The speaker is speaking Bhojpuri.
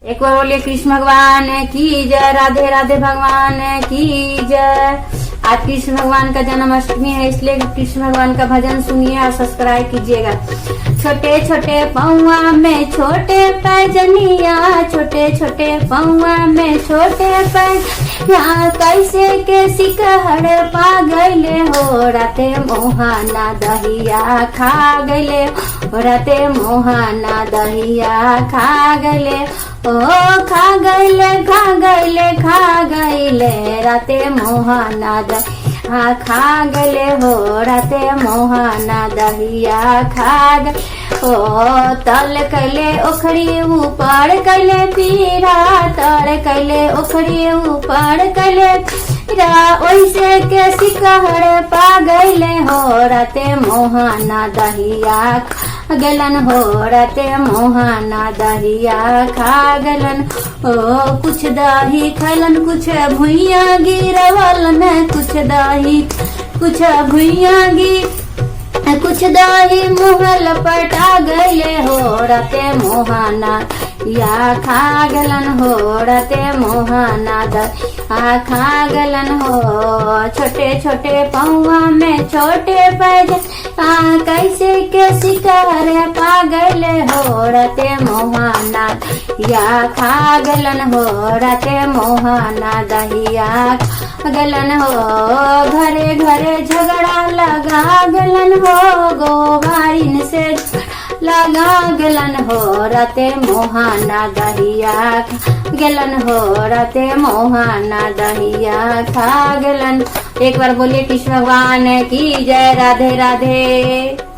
एक बार बोलिए कृष्ण भगवान की जय, राधे राधे भगवान की जय। आज कृष्ण भगवान का जन्माष्टमी है, इसलिए कृष्ण भगवान का भजन सुनिए और सब्सक्राइब कीजिएगा। छोटे छोटे पौआ में छोटे पैजनिया, छोटे छोटे पौआ में छोटे पैजनिया, कैसे के सिकहड़ पा गईले हो, राते मोहाना दहिया खा गईले, राते मोहाना दहिया खा गईले, ओ खा गईले खा गईले खा गईले, राते मोहाना दहिया खा गईले हो, राते मोहाना दहिया खा गए, ओ तल कैले ओखरी ऊपर कैले पीरा, तल कैले ओखरी ऊपर कैले पीरा, ओइसे के सिकहड़ पा गईले हो, राते मोहाना दहिया गलन हो, राते मोहाना दहिया खा गलन, ओ कुछ दही खैलन कुछ भुइया गिरवलन, कुछ दही कुछ भुइया कुछ दही मुँह लपटा गईले हो, राते मोहाना या खा गलन हो, राते मोहाना दहिया खा गलन हो। छोटे छोटे पौआ में छोटे पैजनिया, कैसे के सिकहड़ पा गईले हो, राते मोहाना या खा गलन हो, राते मोहाना दहिया गलन हो। घरे घरे झगड़ा लगा गलन हो, गोवारिन से लगा गलन हो, राते मोहाना दहिया गलन हो, राते मोहाना दहिया खा गलन। एक बार बोलिए कृष्ण भगवान की जय, राधे राधे।